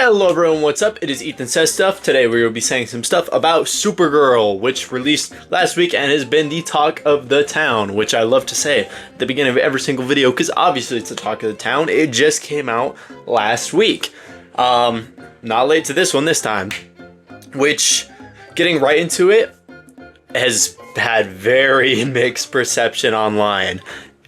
Hello everyone, what's up? It is Ethan Says Stuff. Today we will be saying some stuff about Supergirl, which released last week and has been the talk of the town, which I love to say at the beginning of every single video because obviously it's the talk of the town. It just came out last week. Not late to this one this time, which, getting right into it, has had very mixed perception online.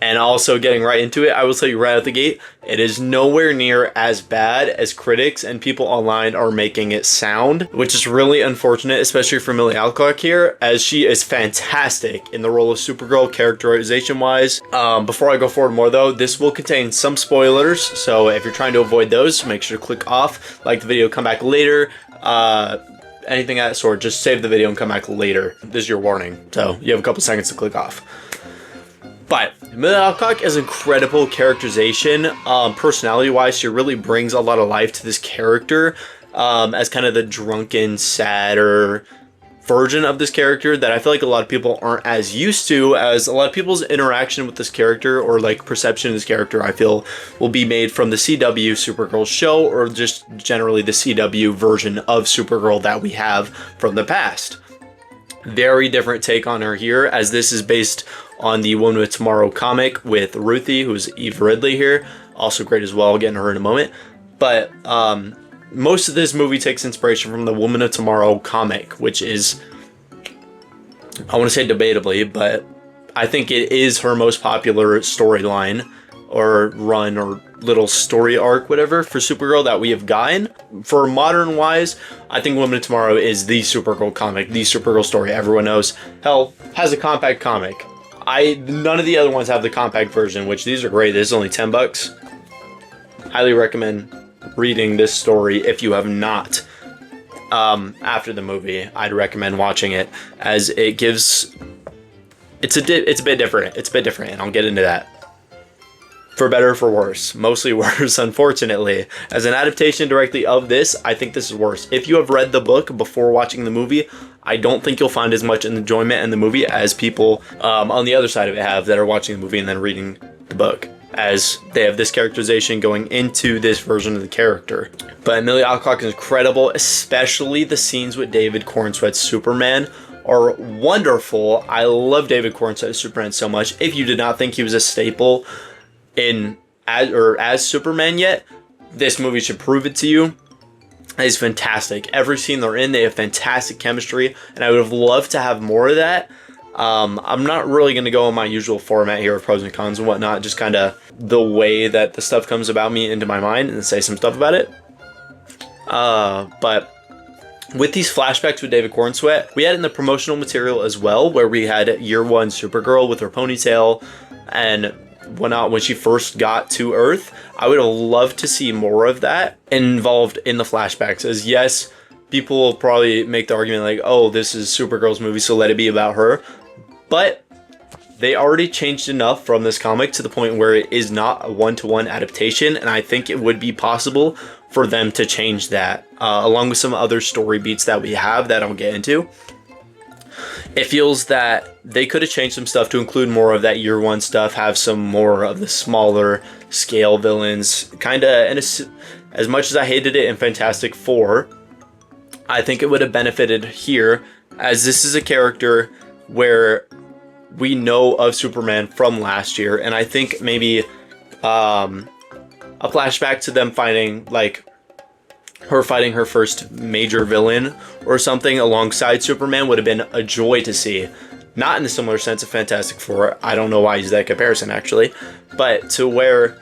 And also getting right into it, I will tell you right out the gate, it is nowhere near as bad as critics and people online are making it sound, which is really unfortunate, especially for Millie Alcock here, as she is fantastic in the role of Supergirl characterization-wise. Before I go forward more though, this will contain some spoilers, so if you're trying to avoid those, make sure to click off, like the video, come back later. Anything of that sort, just save the video and come back later. This is your warning, so you have a couple seconds to click off. But Millie Alcock is incredible characterization. Personality-wise, she really brings a lot of life to this character as kind of the drunken, sadder version of this character that I feel like a lot of people aren't as used to, as a lot of people's interaction with this character or like perception of this character I feel will be made from the CW Supergirl show or just generally the CW version of Supergirl that we have from the past. Very different take on her here, as this is based on the Woman of Tomorrow comic with Ruthie, who's Eve Ridley here. Also great as well, getting her in a moment. But most of this movie takes inspiration from the Woman of Tomorrow comic, which is, I want to say debatably, but I think it is her most popular storyline or run or little story arc, whatever, for Supergirl that we have gotten. For modern wise, I think Woman of Tomorrow is the Supergirl comic, the Supergirl story everyone knows. Hell, has a compact comic. None of the other ones have the compact version, which these are great. This is only 10 bucks. Highly recommend reading this story if you have not. After the movie, I'd recommend watching it, as it gives, it's a bit different. It's a bit different, and I'll get into that. For better or for worse. Mostly worse, unfortunately. As an adaptation directly of this, I think this is worse. If you have read the book before watching the movie, I don't think you'll find as much enjoyment in the movie as people on the other side of it have that are watching the movie and then reading the book, as they have this characterization going into this version of the character. But Millie Alcock is incredible, especially the scenes with David Cornsweet's Superman are wonderful. I love David Cornsweet's Superman so much. If you did not think he was a staple as Superman yet, this movie should prove it to you. He's fantastic. Every scene they're in, they have fantastic chemistry, and I would have loved to have more of that. I'm not really going to go on my usual format here of pros and cons and whatnot, just kind of the way that the stuff comes about me into my mind and say some stuff about it. But with these flashbacks with David Cornsweet, we had in the promotional material as well, where we had year one Supergirl with her ponytail and when she first got to Earth. I would have loved to see more of that involved in the flashbacks, as yes, people will probably make the argument like, oh, this is Supergirl's movie, so let it be about her. But they already changed enough from this comic to the point where it is not a one-to-one adaptation, and I think it would be possible for them to change that, along with some other story beats that we have that I'll get into. It feels that they could have changed some stuff to include more of that year one stuff, have some more of the smaller scale villains, kind of, and as much as I hated it in Fantastic Four, I think it would have benefited here, as this is a character where we know of Superman from last year, and I think maybe a flashback to them fighting, like, her fighting her first major villain or something alongside Superman would have been a joy to see. Not in the similar sense of Fantastic Four. I don't know why I use that comparison, actually. But to where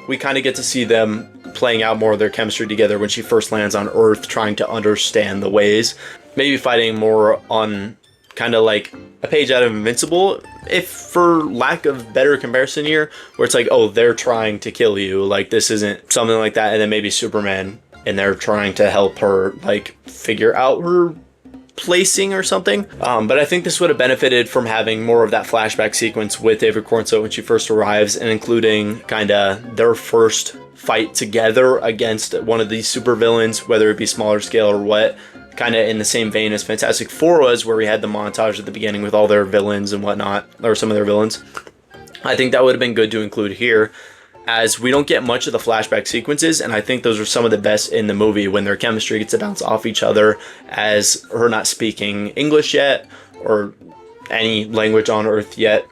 we kind of get to see them playing out more of their chemistry together when she first lands on Earth, trying to understand the ways. Maybe fighting more on kind of like a page out of Invincible, if for lack of better comparison here, where it's like, oh, they're trying to kill you. Like, this isn't something like that. And then maybe Superman, and they're trying to help her, like, figure out her placing or something. But I think this would have benefited from having more of that flashback sequence with David Cornsweet when she first arrives, and including kind of their first fight together against one of these supervillains, whether it be smaller scale or what, kind of in the same vein as Fantastic Four was, where we had the montage at the beginning with all their villains and whatnot, or some of their villains. I think that would have been good to include here. as we don't get much of the flashback sequences, and I think those are some of the best in the movie when their chemistry gets to bounce off each other, as her not speaking English yet or any language on Earth yet,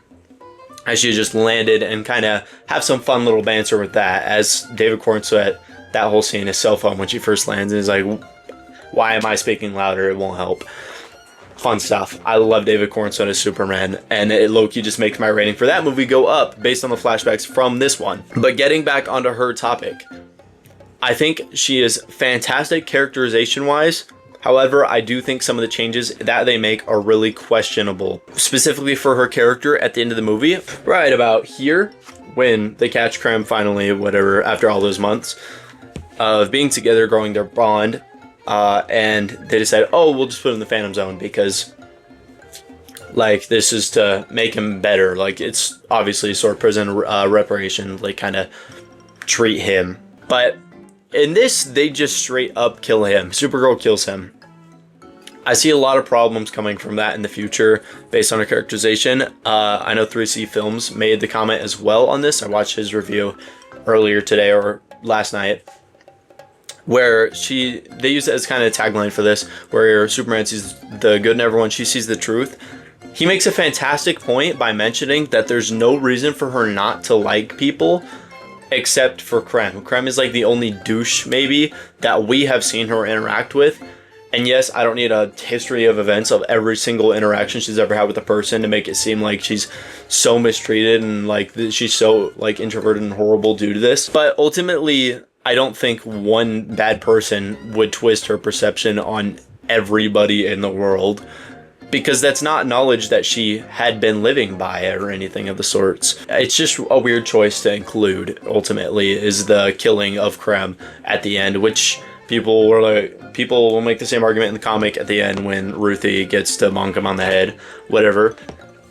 as she just landed, and kind of have some fun little banter with that, as David Cornsweet, that whole scene is so fun when she first lands and is like, why am I speaking louder? It won't help. Fun stuff. I love David Cornsweet as Superman, and it low-key just makes my rating for that movie go up based on the flashbacks from this one. But getting back onto her topic, I think she is fantastic characterization-wise. However, I do think some of the changes that they make are really questionable. Specifically for her character at the end of the movie, right about here, when they catch Krem finally, whatever, after all those months of being together, growing their bond, and they decide, oh, we'll just put him in the Phantom Zone because, like, this is to make him better. Like, it's obviously sort of prison reparation, like, kind of treat him. But in this, they just straight up kill him. Supergirl kills him. I see a lot of problems coming from that in the future based on her characterization. I know 3C Films made the comment as well on this. I watched his review earlier today or last night, where they use it as kind of a tagline for this, where Superman sees the good in everyone, she sees the truth. He makes a fantastic point by mentioning that there's no reason for her not to like people except for Krem. Krem is like the only douche, maybe, that we have seen her interact with. And yes, I don't need a history of events of every single interaction she's ever had with a person to make it seem like she's so mistreated and like she's so like introverted and horrible due to this. But ultimately, I don't think one bad person would twist her perception on everybody in the world, because that's not knowledge that she had been living by or anything of the sorts. It's just a weird choice to include, ultimately, is the killing of Krem at the end, which people will make the same argument in the comic at the end when Ruthie gets to bonk him on the head, whatever.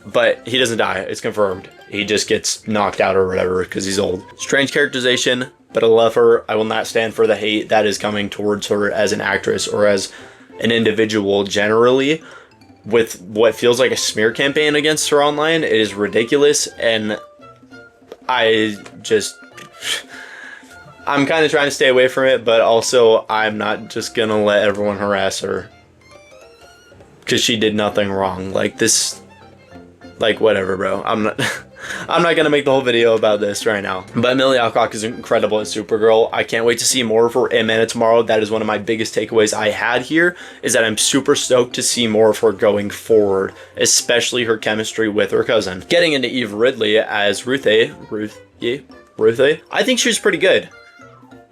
But he doesn't die, it's confirmed. He just gets knocked out or whatever because he's old. Strange characterization, but I love her. I will not stand for the hate that is coming towards her as an actress or as an individual generally, with what feels like a smear campaign against her online. It is ridiculous, and I'm kind of trying to stay away from it, but also I'm not just gonna let everyone harass her because she did nothing wrong. Like this, like whatever, bro. I'm not gonna make the whole video about this right now. But Millie Alcock is incredible as Supergirl. I can't wait to see more of her in Man of Tomorrow. That is one of my biggest takeaways I had here, is that I'm super stoked to see more of her going forward, especially her chemistry with her cousin. Getting into Eve Ridley as Ruthie, I think she was pretty good.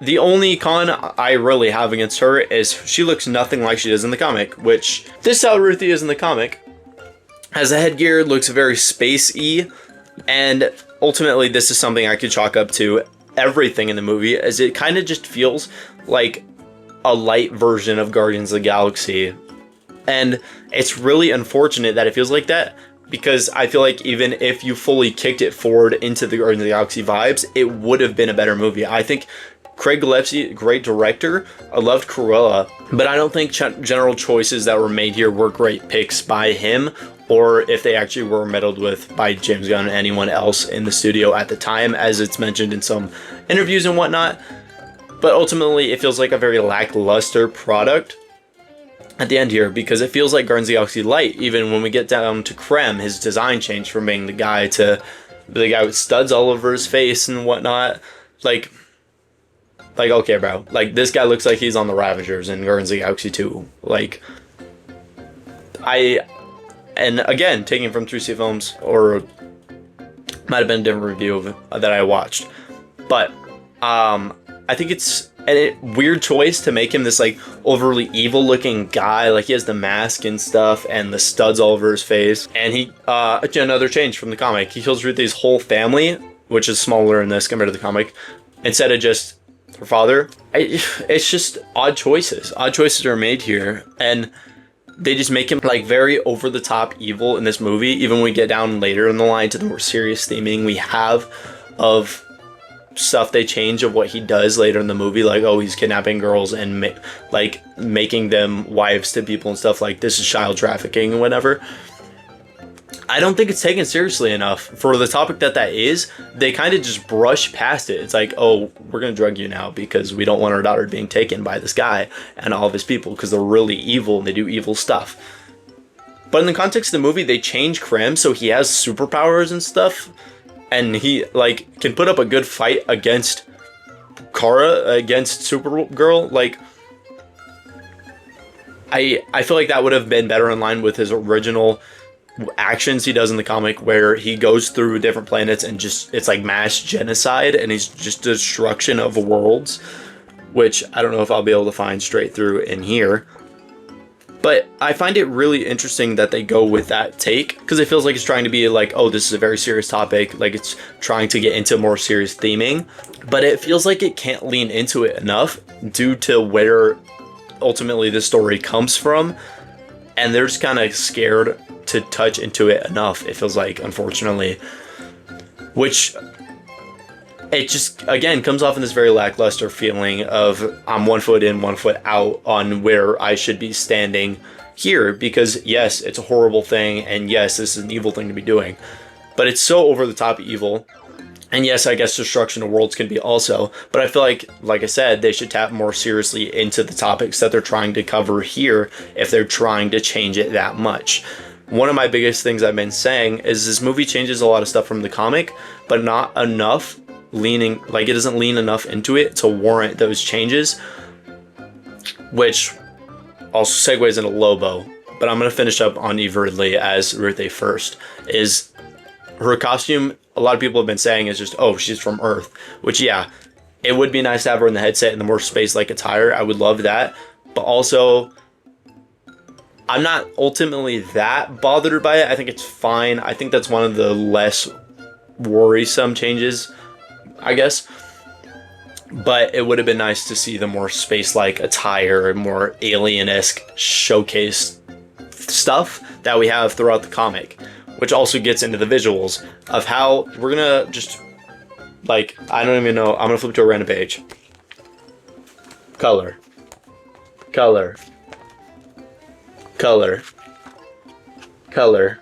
The only con I really have against her is she looks nothing like she does in the comic, which this is how Ruthie is in the comic. As the headgear looks very space-y, and ultimately this is something I could chalk up to everything in the movie, as it kind of just feels like a light version of Guardians of the Galaxy. And it's really unfortunate that it feels like that, because I feel like even if you fully kicked it forward into the Guardians of the Galaxy vibes, it would have been a better movie. I think Craig Gillespie, great director. I loved Cruella, but I don't think general choices that were made here were great picks by him, or if they actually were meddled with by James Gunn and anyone else in the studio at the time, as it's mentioned in some interviews and whatnot. But ultimately, it feels like a very lackluster product at the end here, because it feels like Guardians of the Galaxy Light. Even when we get down to Krem, his design changed from being the guy to the guy with studs all over his face and whatnot. Like, okay, bro. Like, this guy looks like he's on the Ravagers in Guardians of the Galaxy 2. Like, and again, taken from 3C Films, or might have been a different review that I watched. But, I think it's a weird choice to make him this, like, overly evil-looking guy. Like, he has the mask and stuff, and the studs all over his face. And he, another change from the comic. He kills Ruthie's whole family, which is smaller in this compared to the comic, instead of just her father. It's just odd choices. Odd choices are made here, and they just make him like very over the top evil in this movie. Even when we get down later in the line to the more serious theming we have of stuff they change of what he does later in the movie, like, oh, he's kidnapping girls and making them wives to people and stuff, like this is child trafficking and whatever. I don't think it's taken seriously enough for the topic that is. They kind of just brush past it. It's like, oh, we're gonna drug you now because we don't want our daughter being taken by this guy and all of his people because they're really evil and they do evil stuff. But in the context of the movie, they change Krim so he has superpowers and stuff, and he like can put up a good fight against Kara, against Supergirl. Like, I feel like that would have been better in line with his original actions he does in the comic, where he goes through different planets and just, it's like mass genocide and he's just destruction of worlds, which I don't know if I'll be able to find straight through in here. But I find it really interesting that they go with that take, because it feels like it's trying to be like, oh, this is a very serious topic, like it's trying to get into more serious theming, but it feels like it can't lean into it enough due to where ultimately the story comes from, and they're just kind of scared to touch into it enough, it feels like, unfortunately, which it just again comes off in this very lackluster feeling of I'm 1 foot in, 1 foot out on where I should be standing here, because yes, it's a horrible thing, and yes, this is an evil thing to be doing, but it's so over the top evil. And yes, I guess destruction of worlds can be also, but I feel like I said, they should tap more seriously into the topics that they're trying to cover here if they're trying to change it that much. One of my biggest things I've been saying is this movie changes a lot of stuff from the comic, but not enough leaning, like it doesn't lean enough into it to warrant those changes, which also segues into Lobo. But I'm going to finish up on Eve Ridley as Ruth A. First. Is her costume, a lot of people have been saying, is just, oh, she's from Earth, which, yeah, it would be nice to have her in the headset and the more space-like attire. I would love that. But also, I'm not ultimately that bothered by it. I think it's fine. I think that's one of the less worrisome changes, I guess. But it would have been nice to see the more space-like attire and more alien-esque showcase stuff that we have throughout the comic, which also gets into the visuals of how we're gonna just, like, I don't even know, I'm gonna flip to a random page. Color. Color. Color. Color.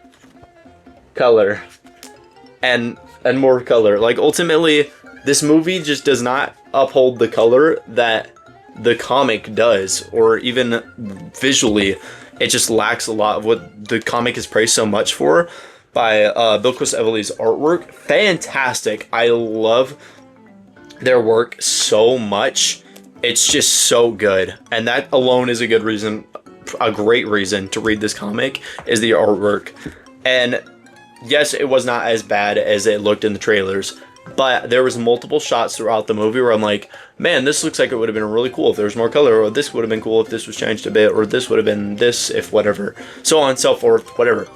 Color. And more color. Like, ultimately, this movie just does not uphold the color that the comic does, or even visually. It just lacks a lot of what the comic is praised so much for by Bilquis Evely's artwork. Fantastic. I love their work so much. It's just so good. And that alone is a good reason, a great reason to read this comic, is the artwork. And yes, it was not as bad as it looked in the trailers, but there was multiple shots throughout the movie where I'm like, man, this looks like it would have been really cool if there was more color, or this would have been cool if this was changed a bit, or this would have been this if whatever, so on and so forth, whatever.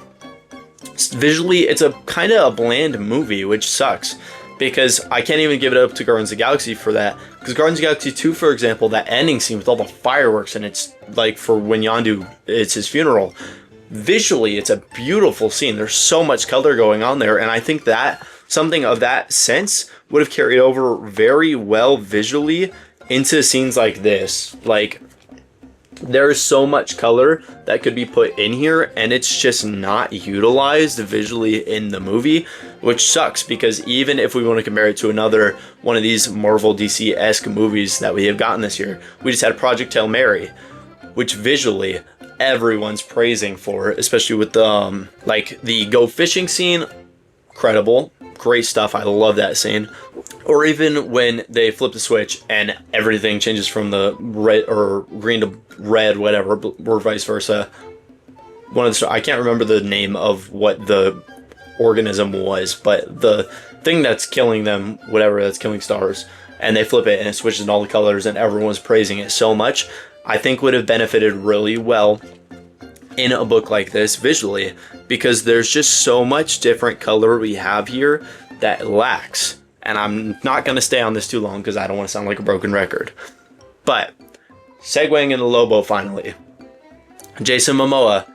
Visually, it's a kind of a bland movie, which sucks, because I can't even give it up to Guardians of the Galaxy for that, because Guardians of the Galaxy 2, for example, that ending scene with all the fireworks, and it's like for when Yondu, it's his funeral, visually, it's a beautiful scene. There's so much color going on there, and I think that something of that sense would have carried over very well visually into scenes like this. Like, there is so much color that could be put in here, and it's just not utilized visually in the movie, which sucks, because even if we want to compare it to another one of these Marvel DC-esque movies that we have gotten this year, we just had Project Hail Mary, which visually everyone's praising for, especially with the like the go fishing scene. Incredible, great stuff. I love that scene. Or even when they flip the switch and everything changes from the red or green to red, whatever, or vice versa. One of the, I can't remember the name of what the organism was, but the thing that's killing them, whatever, that's killing stars, and they flip it and it switches in all the colors, and everyone's praising it so much, I think would have benefited really well in a book like this visually, because there's just so much different color we have here that lacks. And I'm not going to stay on this too long because I don't want to sound like a broken record. But segueing into Lobo finally, Jason Momoa,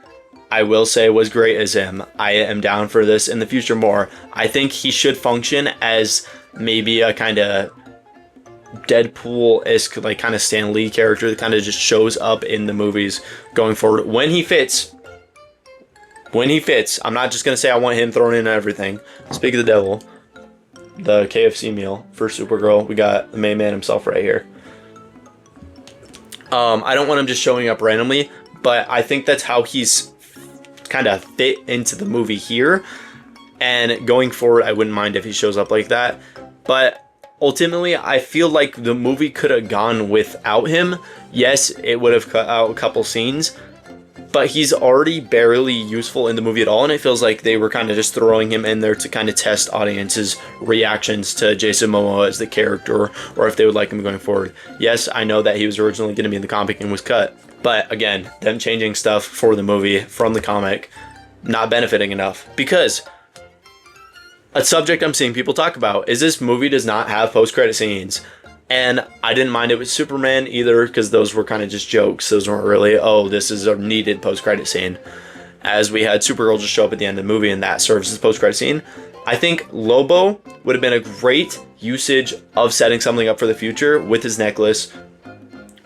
I will say, was great as him. I am down for this in the future more. I think he should function as maybe a kind of Deadpool-esque, like kind of Stan Lee character that kind of just shows up in the movies going forward when he fits. when he fits. I'm not just going to say I want him thrown in everything. Speak of the devil, the KFC meal for Supergirl. We got the main man himself right here. I don't want him just showing up randomly, but I think that's how he's kind of fit into the movie here. And going forward, I wouldn't mind if he shows up like that. But ultimately, I feel like the movie could have gone without him. Yes, it would have cut out a couple scenes, but he's already barely useful in the movie at all, and it feels like they were kind of just throwing him in there to kind of test audiences' reactions to Jason Momoa as the character, or if they would like him going forward. Yes, I know that he was originally going to be in the comic and was cut, but again, them changing stuff for the movie from the comic, not benefiting enough. Because a subject I'm seeing people talk about is this movie does not have post-credit scenes. And I didn't mind it with Superman either, because those were kind of just jokes. Those weren't really, oh, this is a needed post-credit scene. As we had Supergirl just show up at the end of the movie, and that serves as a post-credit scene. I think Lobo would have been a great usage of setting something up for the future with his necklace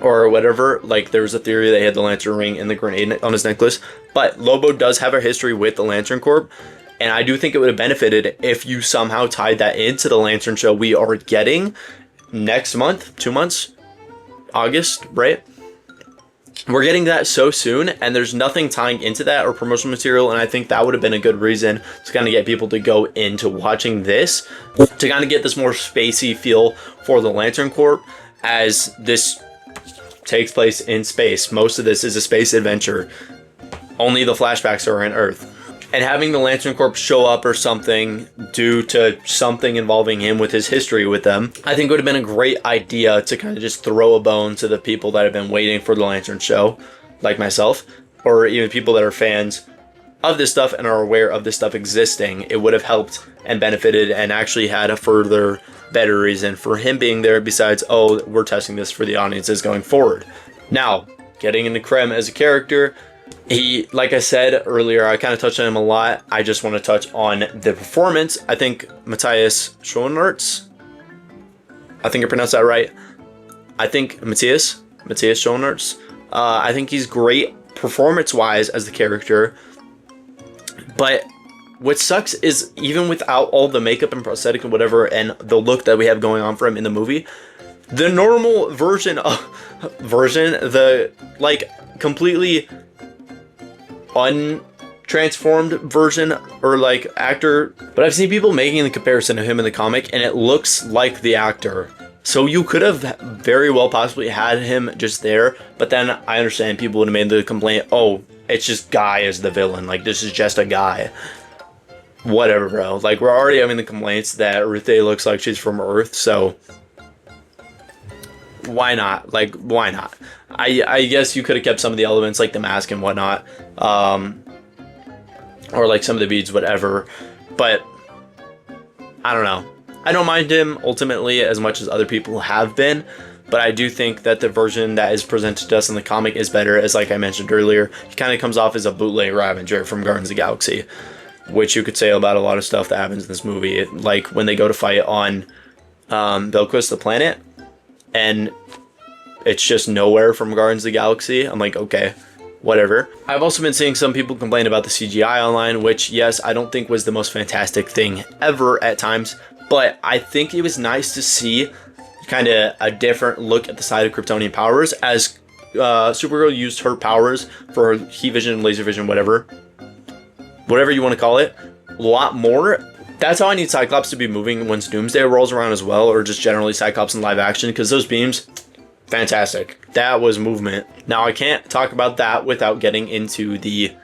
or whatever. Like, there was a theory that he had the Lantern ring and the grenade on his necklace. But Lobo does have a history with the Lantern Corp. And I do think it would have benefited if you somehow tied that into the Lantern show we are getting next month, 2 months, August, right? We're getting that so soon, and there's nothing tying into that or promotional material, and I think that would have been a good reason to kind of get people to go into watching this, to kind of get this more spacey feel for the Lantern Corp, as this takes place in space. Most of this is a space adventure. Only the flashbacks are in Earth. And having the Lantern Corp show up or something due to something involving him with his history with them, I think would have been a great idea to kind of just throw a bone to the people that have been waiting for the Lantern show, like myself, or even people that are fans of this stuff and are aware of this stuff existing. It would have helped and benefited and actually had a further better reason for him being there besides, oh, we're testing this for the audiences going forward. Now, getting into Krem as a character, he, like I said earlier, I kind of touched on him a lot. I just want to touch on the performance. I think Matthias Schoenaerts, I think I pronounced that right. I think Matthias Schoenaerts. I think he's great performance-wise as the character. But what sucks is even without all the makeup and prosthetic and whatever and the look that we have going on for him in the movie, the normal the like completely untransformed version or like actor, but I've seen people making the comparison of him in the comic and it looks like the actor. So you could have very well possibly had him just there, but then I understand people would have made the complaint, oh, it's just Guy as the villain, like this is just a guy. Whatever, bro. Like, we're already having the complaints that Ruth looks like she's from Earth, so why not? Like, why not? I guess you could have kept some of the elements like the mask and whatnot, or like some of the beads, whatever, but I don't know. I don't mind him ultimately as much as other people have been, but I do think that the version that is presented to us in the comic is better, as like I mentioned earlier, he kind of comes off as a bootleg Ravager from Guardians of the Galaxy, which you could say about a lot of stuff that happens in this movie. Like when they go to fight on Belquist, the planet, and it's just nowhere from Guardians of the Galaxy. I'm like, okay, whatever. I've also been seeing some people complain about the CGI online, which, yes, I don't think was the most fantastic thing ever at times, but I think it was nice to see kind of a different look at the side of Kryptonian powers, as Supergirl used her powers for her heat vision, laser vision, whatever you want to call it, a lot more. That's how I need Cyclops to be moving once Doomsday rolls around as well, or just generally Cyclops in live action, because those beams, fantastic. That was movement. Now, I can't talk about that without getting into the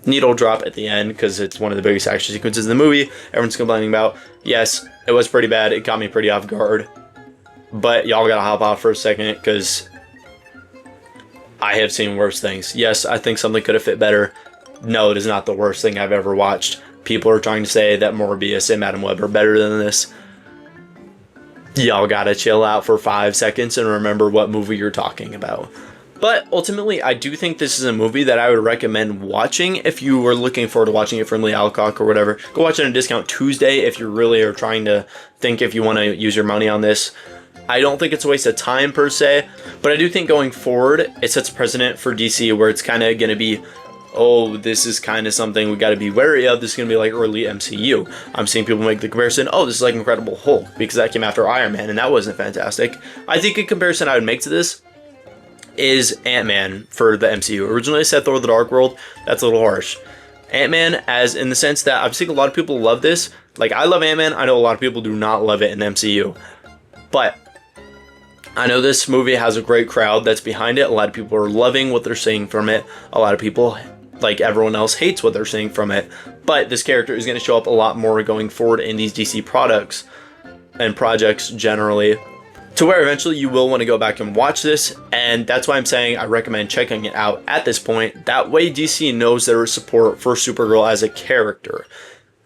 needle drop at the end, because it's one of the biggest action sequences in the movie. Everyone's complaining about. Yes, it was pretty bad. It caught me pretty off guard. But y'all gotta hop off for a second, because I have seen worse things. Yes, I think something could have fit better. No, it is not the worst thing I've ever watched. People are trying to say that Morbius and Madam Web are better than this. Y'all gotta chill out for 5 seconds and remember what movie you're talking about. But ultimately, I do think this is a movie that I would recommend watching if you were looking forward to watching it from Lee Alcock or whatever. Go watch it on Discount Tuesday if you really are trying to think if you want to use your money on this. I don't think it's a waste of time per se, but I do think going forward, it sets a precedent for DC where it's kind of going to be oh, this is kind of something we got to be wary of. This is going to be like early MCU. I'm seeing people make the comparison, oh, this is like Incredible Hulk, because that came after Iron Man, and that wasn't fantastic. I think a comparison I would make to this is Ant-Man for the MCU. Originally I said Thor: The Dark World. That's a little harsh. Ant-Man, as in the sense that I've seen a lot of people love this. Like, I love Ant-Man. I know a lot of people do not love it in the MCU. But I know this movie has a great crowd that's behind it. A lot of people are loving what they're seeing from it. A lot of people, like everyone else, hates what they're seeing from it. But this character is going to show up a lot more going forward in these DC products and projects generally, to where eventually you will want to go back and watch this. And that's why I'm saying I recommend checking it out at this point. That way DC knows there is support for Supergirl as a character.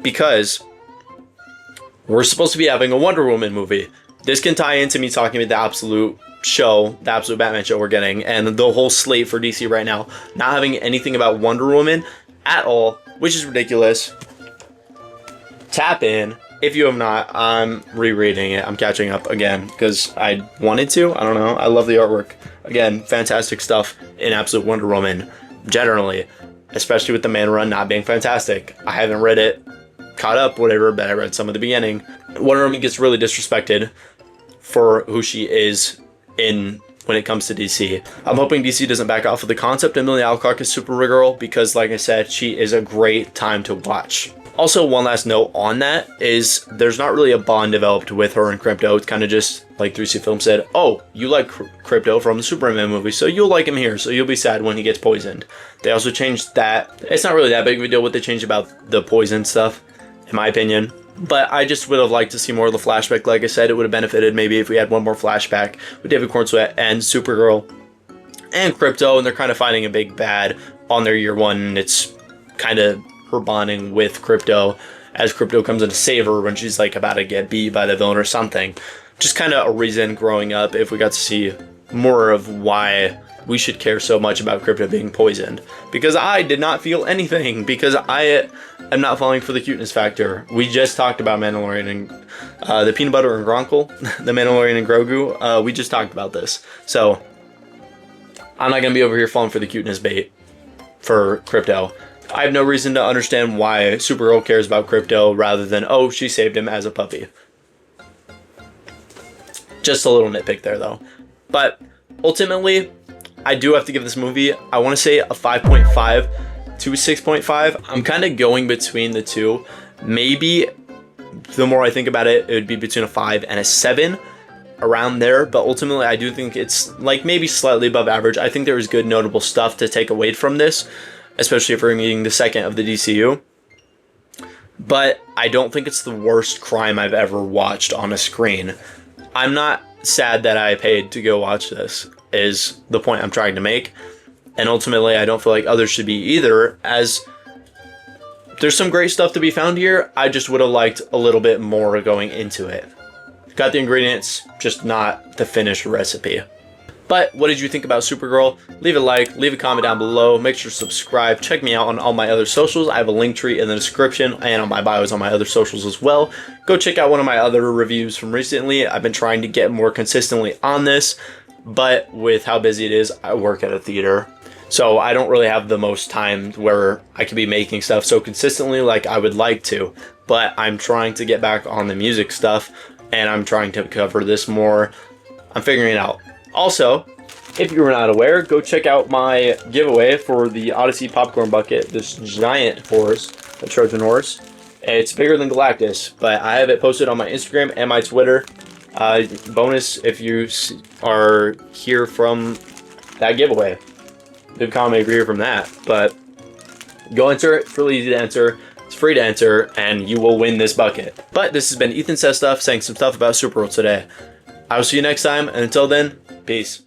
Because we're supposed to be having a Wonder Woman movie. This can tie into me talking about the absolute show, the absolute Batman show we're getting, and the whole slate for DC right now, not having anything about Wonder Woman at all, which is ridiculous. Tap in. If you have not, I'm rereading it. I'm catching up again because I wanted to. I don't know. I love the artwork. Again, fantastic stuff in Absolute Wonder Woman, generally, especially with the Man Run not being fantastic. I haven't read it, caught up, whatever, but I read some of the beginning. Wonder Woman gets really disrespected for who she is when it comes to DC. I'm hoping DC doesn't back off of the concept of Emilia Clarke as Supergirl, because like I said, she is a great time to watch. Also, one last note on that is there's not really a bond developed with her and Crypto. It's kind of just like 3C Film said, oh, you like Crypto from the Superman movie, so you'll like him here, so you'll be sad when he gets poisoned. They also changed that. It's not really that big of a deal what they changed about the poison stuff, in my opinion. But I just would have liked to see more of the flashback. Like I said, it would have benefited maybe if we had one more flashback with David Cornsweet and Supergirl and Crypto, and they're kind of fighting a big bad on their year one, and it's kind of her bonding with Crypto as Crypto comes in to save her when she's like about to get beat by the villain or something. Just kind of a reason growing up if we got to see more of why we should care so much about Crypto being poisoned. Because I did not feel anything, because I am not falling for the cuteness factor. We just talked about Mandalorian and the peanut butter and Gronkle, the Mandalorian and Grogu. We just talked about this. So I'm not going to be over here falling for the cuteness bait for Crypto. I have no reason to understand why Supergirl cares about Crypto rather than, oh, she saved him as a puppy. Just a little nitpick there, though. But ultimately, I do have to give this movie, I want to say a 5.5 to 6.5. I'm kind of going between the two. Maybe the more I think about it, it would be between a 5 and a 7, around there. But ultimately, I do think it's like maybe slightly above average. I think there is good notable stuff to take away from this, especially if we're meeting the second of the DCU. But I don't think it's the worst crime I've ever watched on a screen. I'm not sad that I paid to go watch this, is the point I'm trying to make. And ultimately, I don't feel like others should be either, as there's some great stuff to be found here. I just would have liked a little bit more going into it. Got the ingredients, just not the finished recipe. But what did you think about Supergirl? Leave a like, leave a comment down below, make sure to subscribe, check me out on all my other socials. I have a link tree in the description and on my bios on my other socials as well. Go check out one of my other reviews from recently. I've been trying to get more consistently on this, but with how busy it is, I work at a theater. So I don't really have the most time where I could be making stuff so consistently like I would like to. But I'm trying to get back on the music stuff, and I'm trying to cover this more. I'm figuring it out. Also, if you were not aware, go check out my giveaway for the Odyssey Popcorn Bucket, this giant horse, a Trojan horse. It's bigger than Galactus, but I have it posted on my Instagram and my Twitter. Bonus if you are here from that giveaway. Leave a comment if you're here from that, but go enter it. It's really easy to enter. It's free to enter, and you will win this bucket. But this has been Ethan Says Stuff, saying some stuff about Supergirl today. I will see you next time, and until then, peace.